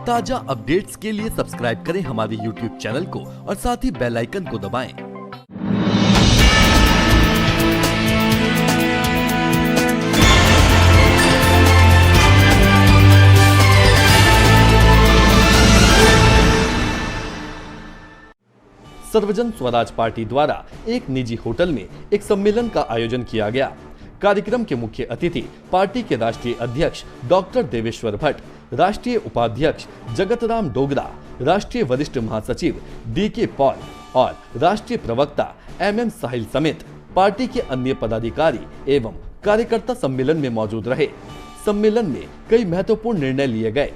ताजा अपडेट्स के लिए सब्सक्राइब करें हमारे YouTube चैनल को और साथ ही बेल आइकन को दबाएं। सर्वजन स्वराज पार्टी द्वारा एक निजी होटल में एक सम्मेलन का आयोजन किया गया। कार्यक्रम के मुख्य अतिथि पार्टी के राष्ट्रीय अध्यक्ष डॉक्टर देवेश्वर भट्ट, राष्ट्रीय उपाध्यक्ष जगतराम डोगरा, राष्ट्रीय वरिष्ठ महासचिव DK पॉल और राष्ट्रीय प्रवक्ता MM साहिल समेत पार्टी के अन्य पदाधिकारी एवं कार्यकर्ता सम्मेलन में मौजूद रहे। सम्मेलन में कई महत्वपूर्ण निर्णय लिए गए।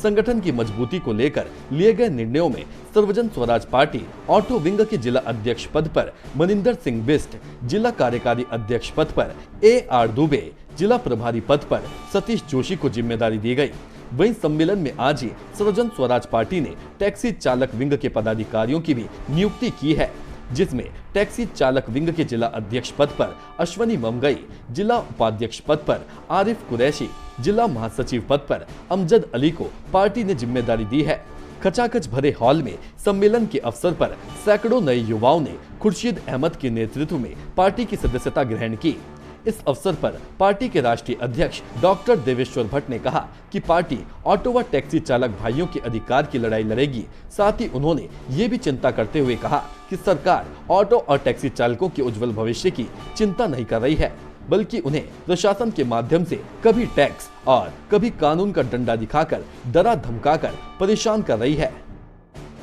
संगठन की मजबूती को लेकर लिए गए निर्णयों में सर्वजन स्वराज पार्टी ऑटो विंग के जिला अध्यक्ष पद पर मनिंदर सिंह बिस्ट, जिला कार्यकारी अध्यक्ष पद पर AR दुबे, जिला प्रभारी पद पर सतीश जोशी को जिम्मेदारी दी गई। वहीं सम्मेलन में आज ही सर्वजन स्वराज पार्टी ने टैक्सी चालक विंग के पदाधिकारियों की भी नियुक्ति की है, जिसमें टैक्सी चालक विंग के जिला अध्यक्ष पद पर अश्वनी ममगई, जिला उपाध्यक्ष पद पर आरिफ कुरैशी, जिला महासचिव पद पर अमजद अली को पार्टी ने जिम्मेदारी दी है। खचाखच भरे हॉल में सम्मेलन के अवसर पर सैकड़ों नए युवाओं ने खुर्शीद अहमद के नेतृत्व में पार्टी की सदस्यता ग्रहण की। इस अवसर पर पार्टी के राष्ट्रीय अध्यक्ष डॉक्टर देवेश्वर भट्ट ने कहा कि पार्टी ऑटो व टैक्सी चालक भाइयों के अधिकार की लड़ाई लड़ेगी। साथ ही उन्होंने ये भी चिंता करते हुए कहा कि सरकार ऑटो और टैक्सी चालकों के उज्जवल भविष्य की चिंता नहीं कर रही है, बल्कि उन्हें प्रशासन के माध्यम से कभी टैक्स और कभी कानून का डंडा दिखाकर डरा धमकाकर परेशान कर रही है।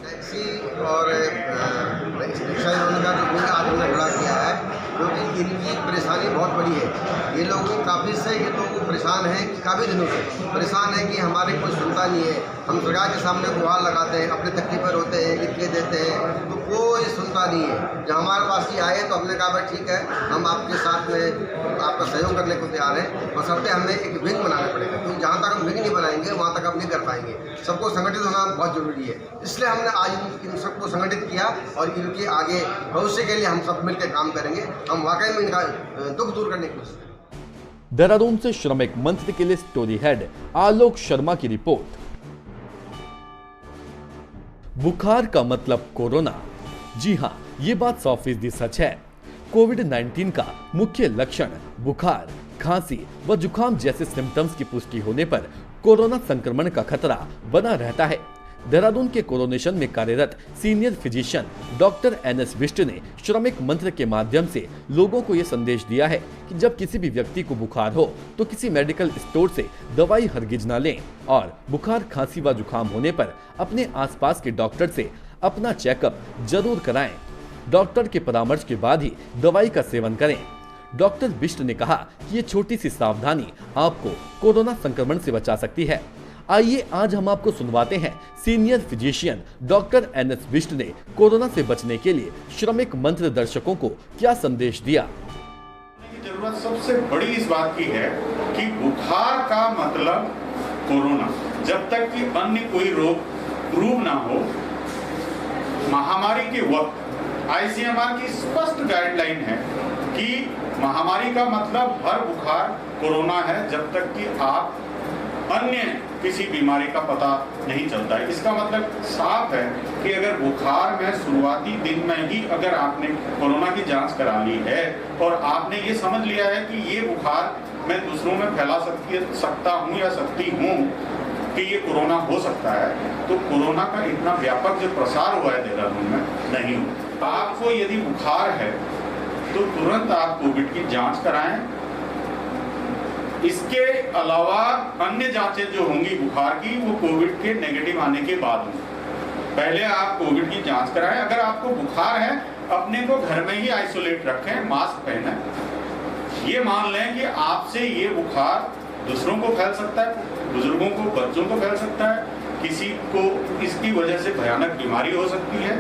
टैक्सी और रिक्शा का जो बिल आज हमने खड़ा किया है, क्योंकि इनकी परेशानी बहुत बड़ी है। ये लोग काफ़ी से ये लोग परेशान हैं, काफ़ी दिनों से परेशान है कि हमारे कोई सुनता नहीं है। हम सरकार के सामने गुहार लगाते हैं, अपने तकलीफ पर होते हैं, लिख के देते हैं, तो कोई सुनता नहीं है। जब हमारे पास ये आए तो हमने कहा भाई ठीक है, हम आपके साथ में आपका सहयोग करने को तैयार हैं, और सबसे हमें एक विंग बनाना पड़ेगा, क्योंकि जहाँ तक हम विंग नहीं बनाएंगे वहाँ तक हम नहीं कर पाएंगे। सबको संगठित होना बहुत जरूरी है, इसलिए हमने आज इन सबको संगठित किया और इनके आगे भविष्य के लिए हम सब मिलकर काम करेंगे। हम वाकई में इनका दुख दूर करने की कोशिश करेंगे। देहरादून से श्रमिक मंत्र के लिए स्टोरी हेड आलोक शर्मा की रिपोर्ट। बुखार का मतलब कोरोना? जी हां, ये बात 100% सच है। कोविड-19 का मुख्य लक्षण बुखार, खांसी व जुकाम जैसे सिम्टम्स की पुष्टि होने पर कोरोना संक्रमण का खतरा बना रहता है। देहरादून के कोरोनेशन में कार्यरत senior physician doctor NS Bisht ने श्रमिक मंत्र के माध्यम से लोगों को यह संदेश दिया है कि जब किसी भी व्यक्ति को बुखार हो तो किसी मेडिकल स्टोर से दवाई हरगिज न लें और बुखार, खांसी व जुकाम होने पर अपने आसपास के डॉक्टर से अपना चेकअप जरूर कराएं। डॉक्टर के परामर्श के बाद ही दवाई का सेवन करें। डॉक्टर बिष्ट ने कहा कि ये छोटी सी सावधानी आपको कोरोना संक्रमण से बचा सकती है। आइए आज हम आपको सुनवाते हैं senior physician doctor NS Bisht ने कोरोना से बचने के लिए श्रमिक मंत्र दर्शकों को क्या संदेश दिया। जरूरत सबसे बड़ी इस बात की है कि बुखार का मतलब कोरोना, जब तक कि अन्य कोई रोग प्रूव ना हो। महामारी के वक्त ICMR की स्पष्ट गाइडलाइन है कि महामारी का मतलब हर बुखार कोरोना है, जब तक कि आप अन्य किसी बीमारी का पता नहीं चलता है। इसका मतलब साफ है कि अगर बुखार में शुरुआती दिन में ही अगर आपने कोरोना की जांच करा ली है और आपने ये समझ लिया है कि ये बुखार मैं दूसरों में फैला सकता हूँ या सकती हूँ कि ये कोरोना हो सकता है, तो कोरोना का इतना व्यापक जो प्रसार हुआ है देहरादून में नहीं हुआ। आपको यदि बुखार है तो तुरंत आप कोविड की जांच कराएं। इसके अलावा अन्य जांचें जो होंगी बुखार की, वो कोविड के नेगेटिव आने के बाद होंगी। पहले आप कोविड की जांच कराएं। अगर आपको बुखार है, अपने को घर में ही आइसोलेट रखें, मास्क पहनें। ये मान लें कि आपसे ये बुखार दूसरों को फैल सकता है, बुजुर्गों को, बच्चों को फैल सकता है, किसी को इसकी वजह से भयानक बीमारी हो सकती है।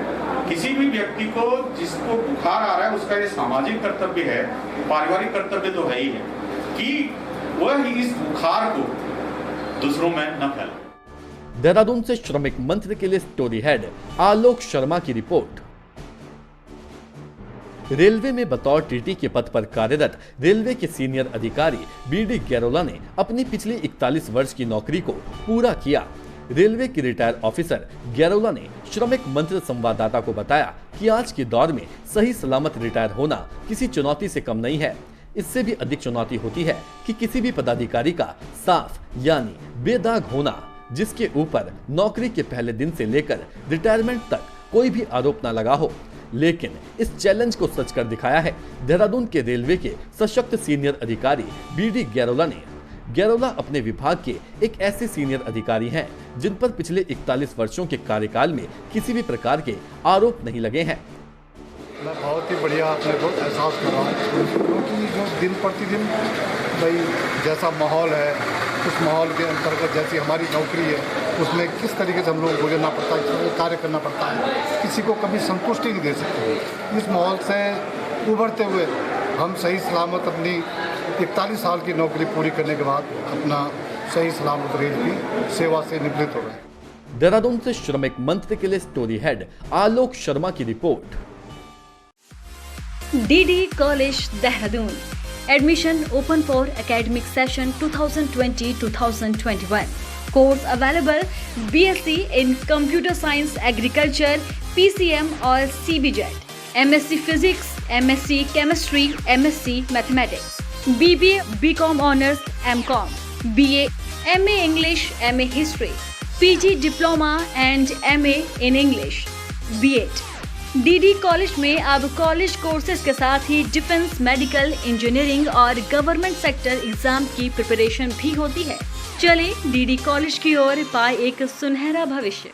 किसी भी व्यक्ति को जिसको बुखार आ रहा है, उसका ये सामाजिक कर्तव्य है, पारिवारिक कर्तव्य तो है ही है कि वह इस बुखार को दूसरों में न फैलाए। देहरादून से श्रमिक मंत्र के लिए स्टोरी हेड आलोक शर्मा की रिपोर्ट। रेलवे में बतौर टीटी के पद पर कार्यरत रेलवे के सीनियर अधिकारी BD गैरोला ने अपनी पिछली 41 वर्ष की नौकरी को पूरा किया। रेलवे की रिटायर ऑफिसर गैरोला ने श्रमिक मंत्र संवाददाता को बताया कि आज के दौर में सही सलामत रिटायर होना किसी चुनौती से कम नहीं है। इससे भी अधिक चुनौती होती है कि किसी भी पदाधिकारी का साफ यानी बेदाग होना, जिसके ऊपर नौकरी के पहले दिन से लेकर रिटायरमेंट तक कोई भी आरोप न लगा हो। लेकिन इस चैलेंज को सच कर दिखाया है देहरादून के रेलवे के सशक्त सीनियर अधिकारी बीडी गैरोला ने। गैरोला अपने विभाग के एक ऐसे सीनियर अधिकारी हैं जिन पर पिछले 41 वर्षों के कार्यकाल में किसी भी प्रकार के आरोप नहीं लगे हैं। मैं बहुत ही बढ़िया अपने को एहसास कर रहा हूँ, क्योंकि जो दिन प्रतिदिन भाई जैसा माहौल है, उस माहौल के अंतर्गत जैसी हमारी नौकरी है, उसमें किस तरीके से हम लोग गुजरना पड़ता है, कार्य करना पड़ता है, किसी को कभी संतुष्टि नहीं दे सकते। इस माहौल से उभरते हुए हम सही सलामत अपनी 41 साल की नौकरी पूरी करने के बाद अपना सही सलामत रेल की सेवा से निवृत्त हो रहे हैं। देहरादून से श्रमिक मंत्र के लिए स्टोरी हेड आलोक शर्मा की report. DD College Dehradun. Admission open for academic session 2020-2021. Course available BSc in Computer Science, Agriculture, PCM or CBJET. MSc Physics, MSc Chemistry, MSc Mathematics. BBA, BCom Honors, MCom. BA, MA English, MA History. PG Diploma and MA in English. B.Ed. DD college में अब college courses के साथ ही defence, medical, engineering और government sector exam की preparation भी होती है। चले DD कॉलेज की ओर, पाए एक सुनहरा भविष्य।